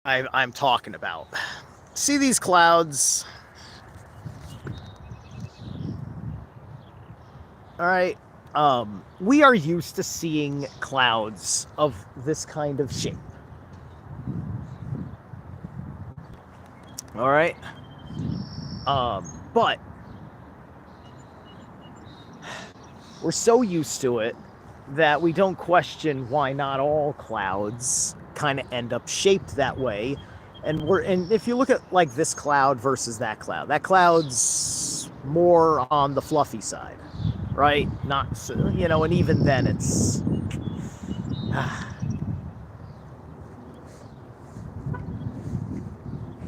I'm talking about. See these clouds? All right. We are used to seeing clouds of this kind of shape. All right. But we're so used to it that we don't question why not all clouds kind of end up shaped that way. And if you look at like this cloud versus that cloud's more on the fluffy side, right? Not and even then it's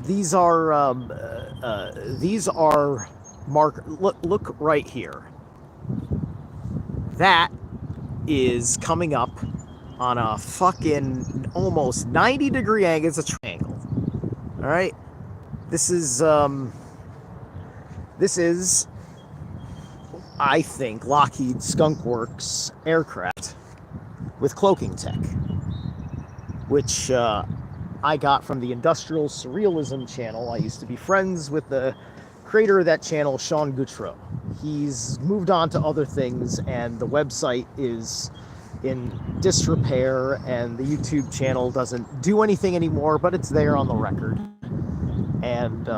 these are mark. Look right here. That is coming up on a fucking almost 90-degree angle. It's a triangle. All right. This is I think Lockheed Skunk Works aircraft with cloaking tech, which I got from the Industrial Surrealism channel. I used to be friends with the creator of that channel, Sean Goutreau. He's moved on to other things, and the website is in disrepair, and the YouTube channel doesn't do anything anymore, but it's there on the record. And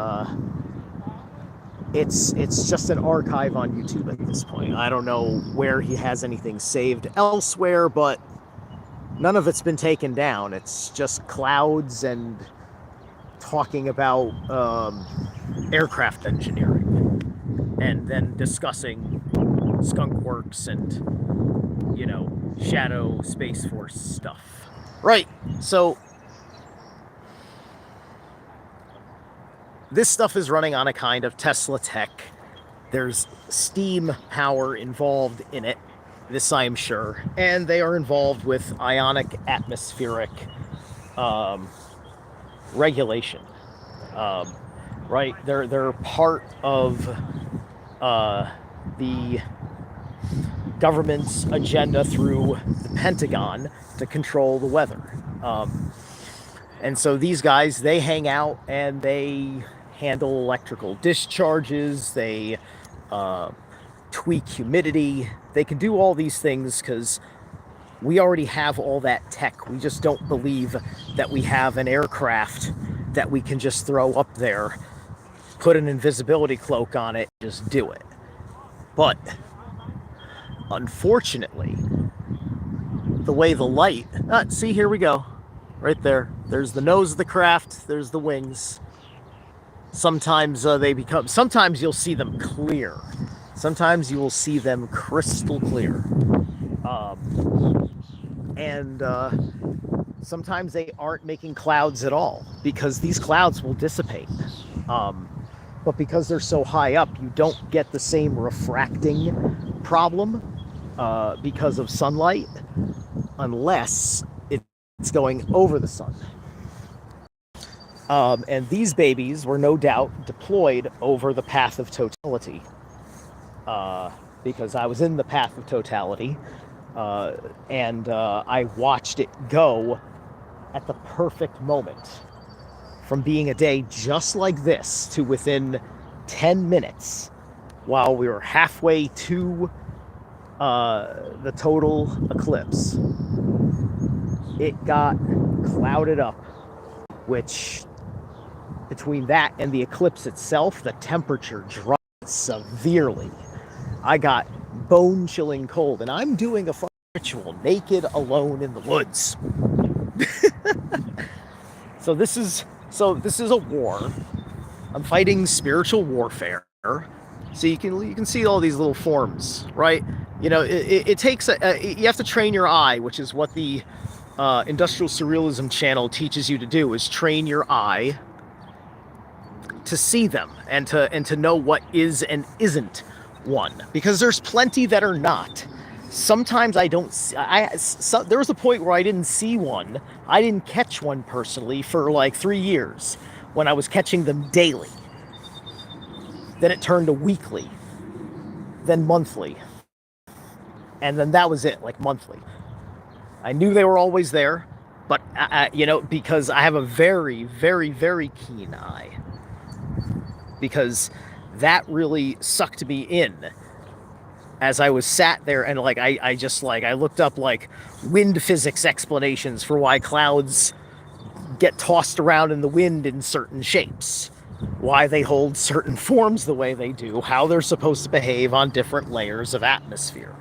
it's just an archive on YouTube at this point. I don't know where he has anything saved elsewhere, but none of it's been taken down. It's just clouds and talking about aircraft engineering, and then discussing Skunk Works and Shadow Space Force stuff. Right. So this stuff is running on a kind of Tesla tech. There's steam power involved in it, this I'm sure, and they are involved with ionic atmospheric regulation. Right? They're part of the government's agenda through the Pentagon to control the weather. And so these guys, they hang out and they handle electrical discharges, they tweak humidity, they can do all these things because we already have all that tech. We just don't believe that we have an aircraft that we can just throw up there, put an invisibility cloak on it, just do it. But unfortunately, the way the light, see, here we go, right there. There's the nose of the craft, there's the wings. Sometimes sometimes you'll see them clear. Sometimes you will see them crystal clear. And sometimes they aren't making clouds at all because these clouds will dissipate. But because they're so high up, you don't get the same refracting problem because of sunlight unless it's going over the sun. And these babies were no doubt deployed over the path of totality, because I was in the path of totality, and I watched it go at the perfect moment, from being a day just like this to within 10 minutes, while we were halfway to the total eclipse. It got clouded up, which between that and the eclipse itself, the temperature dropped severely. I got bone-chilling cold, and I'm doing a ritual naked, alone in the woods. So this is a war. I'm fighting spiritual warfare. So you can see all these little forms, right? It takes you have to train your eye, which is what the Industrial Surrealism channel teaches you to do, is train your eye to see them and to know what is and isn't one, because there's plenty that are not. Sometimes I don't see, there was a point where I didn't see one. I didn't catch one personally for like 3 years when I was catching them daily. Then it turned to weekly, then monthly, and then that was it, like monthly. I knew they were always there, But because I have a very, very, very keen eye, because that really sucked me in as I was sat there, and like I just like I looked up like wind physics explanations for why clouds get tossed around in the wind in certain shapes, why they hold certain forms the way they do, how they're supposed to behave on different layers of atmosphere.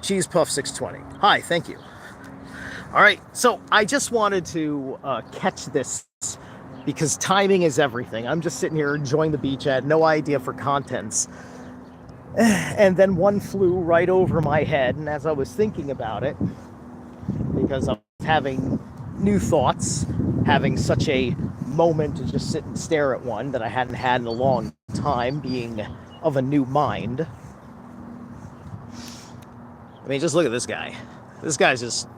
Cheese Puff 620. Hi, thank you. All right, so I just wanted to catch this because timing is everything. I'm just sitting here enjoying the beach. I had no idea for contents. And then one flew right over my head. And as I was thinking about it, because I was having new thoughts, having such a moment to just sit and stare at one that I hadn't had in a long time, being of a new mind. I mean, just look at this guy. This guy's just,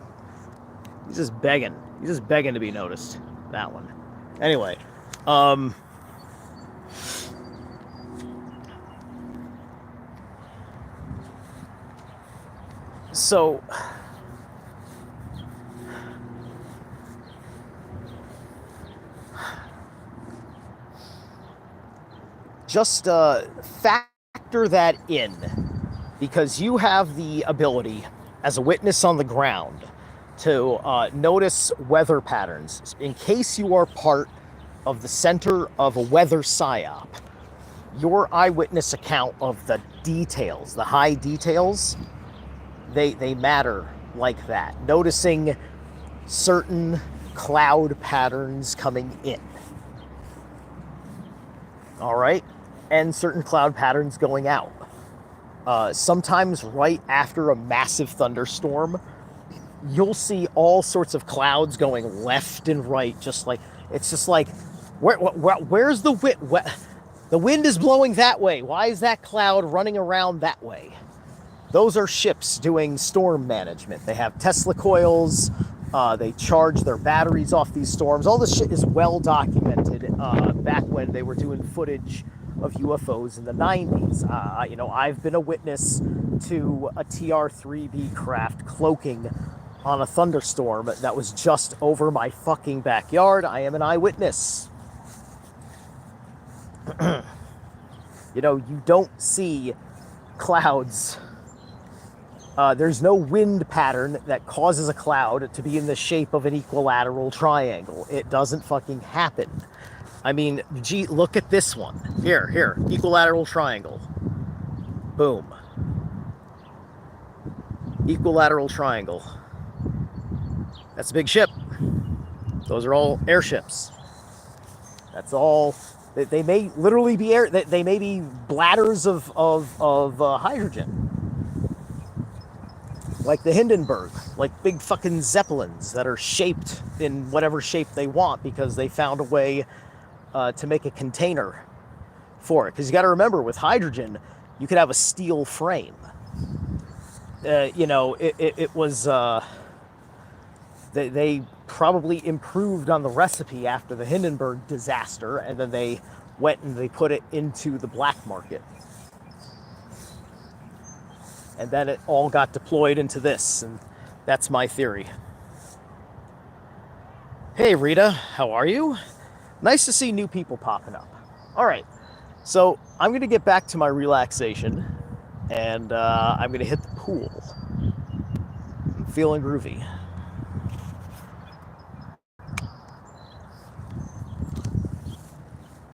he's just begging. He's just begging to be noticed. That one. Anyway, so just factor that in, because you have the ability as a witness on the ground to notice weather patterns in case you are part of the center of a weather psyop. Your eyewitness account of the details, the high details, they matter like that. Noticing certain cloud patterns coming in. All right? And certain cloud patterns going out. Sometimes right after a massive thunderstorm, you'll see all sorts of clouds going left and right, just like, it's just like, where's the wind? The wind is blowing that way. Why is that cloud running around that way? Those are ships doing storm management. They have Tesla coils. They charge their batteries off these storms. All this shit is well documented back when they were doing footage of UFOs in the 90s. I've been a witness to a TR-3B craft cloaking on a thunderstorm that was just over my fucking backyard. I am an eyewitness. You don't see clouds. There's no wind pattern that causes a cloud to be in the shape of an equilateral triangle. It doesn't fucking happen. I mean, gee, look at this one. Here, equilateral triangle. Boom. Equilateral triangle. That's a big ship. Those are all airships. That's all. They may literally be air. They may be bladders of hydrogen. Like the Hindenburg, like big fucking zeppelins that are shaped in whatever shape they want because they found a way to make a container for it. Because you got to remember, with hydrogen, you could have a steel frame. It was. They probably improved on the recipe after the Hindenburg disaster, and then they went and they put it into the black market. And then it all got deployed into this, and that's my theory. Hey, Rita, how are you? Nice to see new people popping up. All right, so I'm going to get back to my relaxation, and I'm going to hit the pool. I'm feeling groovy.